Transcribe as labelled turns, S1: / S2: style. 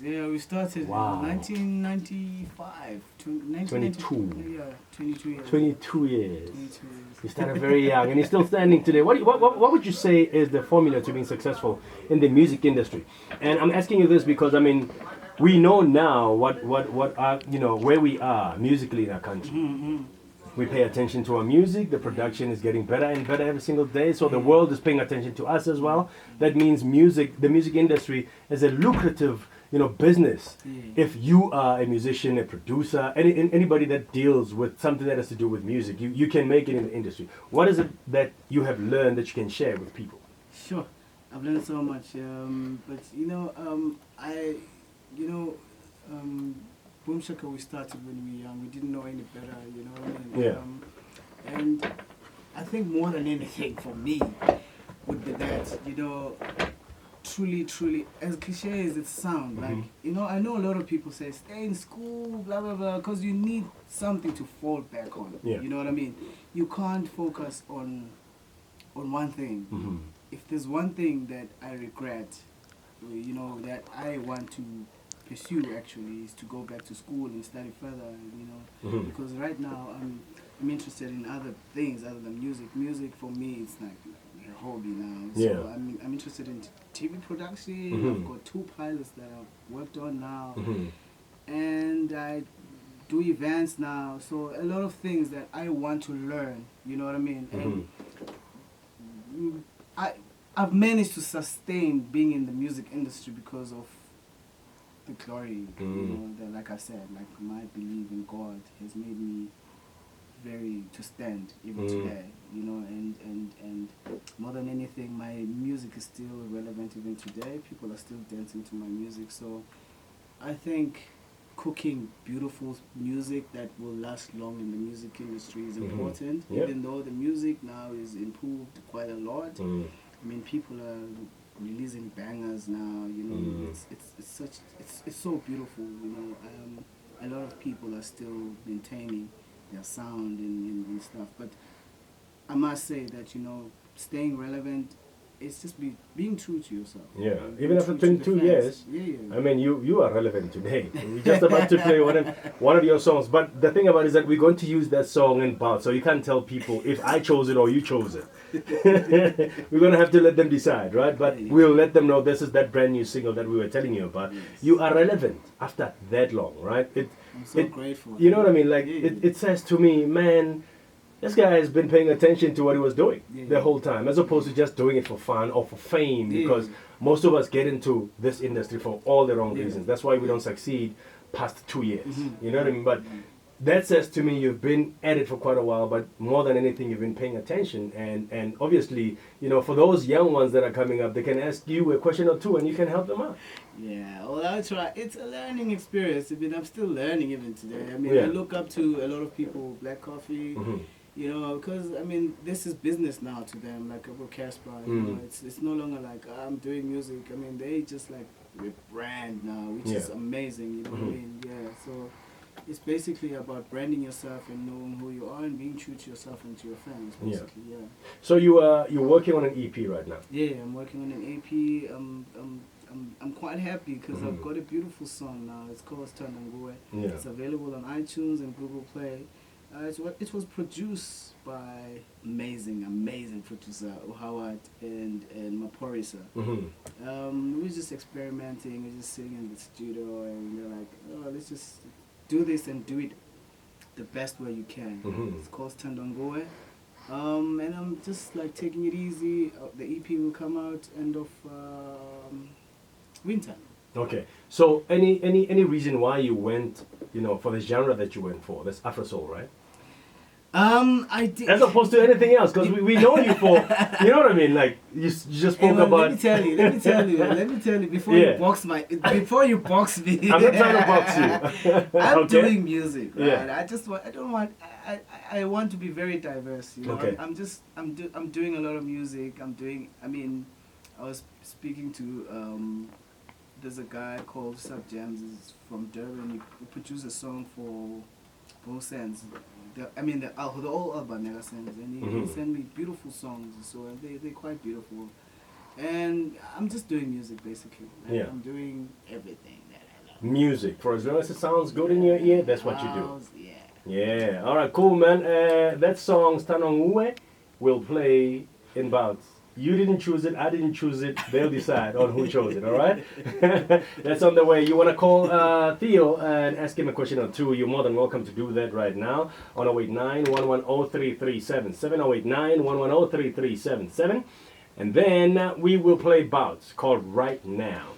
S1: Yes, yeah, we started
S2: Wow.
S1: in 1995.
S2: 22.
S1: Yeah, 22 years.
S2: 22 years.
S1: 22 years.
S2: You started very young and you're still standing today. What would you say is the formula to being successful in the music industry? And I'm asking you this because, I mean, we know now what are, you know, where we are musically in our country. We pay attention to our music. The production is getting better and better every single day. So the world is paying attention to us as well. That means the music industry is a lucrative, you know, business. If you are a musician, a producer, anybody that deals with something that has to do with music, you can make it in the industry. What is it that you have learned that you can share with people?
S1: Sure, I've learned so much. But you know, you know, Boom Shaka, we started when we were young. We didn't know any better, you know what I mean?
S2: Yeah.
S1: And I think more than anything for me would be that, you know, truly, as cliche as it sounds, like, you know, I know a lot of people say, stay in school, blah, blah, blah, because you need something to fall back on.
S2: Yeah.
S1: You know what I mean? You can't focus on one thing. If there's one thing that I regret, you know, that I want to pursue actually is to go back to school and study further, you know, because right now I'm interested in other things other than music. Music for me it's like a hobby now. So
S2: Yeah.
S1: I'm interested in TV production. I've got 2 pilots that I've worked on now, and I do events now. So a lot of things that I want to learn. You know what I mean? And I've managed to sustain being in the music industry because of the glory, you know, that, like I said, like my belief in God has made me very to stand even today, you know, and more than anything, my music is still relevant even today. People are still dancing to my music, so I think cooking beautiful music that will last long in the music industry is important, even though the music now is improved quite a lot. I mean, people are releasing bangers now, you know, it's so beautiful, you know. A lot of people are still maintaining their sound and stuff, but I must say that, you know, staying relevant, it's just being true to yourself.
S2: Yeah,
S1: Being
S2: even after
S1: true to the
S2: 22
S1: fans.
S2: years,
S1: Yeah.
S2: I mean, you are relevant today. We're just about to play one of your songs, but the thing about it is that we're going to use that song in part, so you can't tell people if I chose it or you chose it. We're going to have to let them decide, right? But we'll let them know this is that brand new single that we were telling you about.
S1: Yes.
S2: You are relevant after that long, right?
S1: I'm so grateful.
S2: You know what I mean? Like, it says to me, man, this guy has been paying attention to what he was doing the whole time, as opposed to just doing it for fun or for fame, because most of us get into this industry for all the wrong reasons. That's why we don't succeed past 2 years. You know what I mean? But that says to me you've been at it for quite a while, but more than anything, you've been paying attention. And obviously, you know, for those young ones that are coming up, they can ask you a question or two and you can help them out.
S1: Yeah, well, I'll try. It's a learning experience. I mean, I'm still learning even today. I mean, I look up to a lot of people, Black Coffee, you know, because, I mean, this is business now to them, like a Casper, you know, it's no longer like, I'm doing music. I mean, they just like rebrand now, which is amazing, you know what I mean? Yeah, so it's basically about branding yourself and knowing who you are and being true to yourself and to your fans, basically,
S2: So you're working on an EP right now?
S1: Yeah, I'm working on an EP. I'm quite happy because I've got a beautiful song now. It's called Tandangwe.
S2: Yeah.
S1: It's available on iTunes and Google Play. It was produced by amazing producer Howard and Maporisa. We were just experimenting, we were just sitting in the studio, and they're like, oh, let's just do this and do it the best way you can. It's called Tandangwe. And I'm just like taking it easy. The EP will come out end of winter.
S2: Okay. So any reason why you went, you know, for the genre that you went for? That's Afro Soul, right?
S1: I did.
S2: As opposed to anything else, because we know you for, you know what I mean? Like you just spoke about.
S1: Let me tell you. Before you box me.
S2: I'm not trying to box you.
S1: I'm doing music, right? I want to be very diverse. You know, I'm doing a lot of music. I mean, I was speaking to there's a guy called Sub Jams. He's from Durban. He produced a song for Bo Sands. The whole album Mega Sands, and he sent me beautiful songs. So they're quite beautiful. And I'm just doing music basically. Like, I'm doing everything that
S2: music. For as long as it sounds good in your ear, that's what you do.
S1: House, yeah.
S2: Yeah. All right, cool, man. That song, Stanongwe, will play in bouts. You didn't choose it, I didn't choose it. They'll decide on who chose it, all right? That's on the way. You want to call Theo and ask him a question or two, you're more than welcome to do that right now on 089-110-3377. 089-110-3377. And then we will play bouts called Right Now.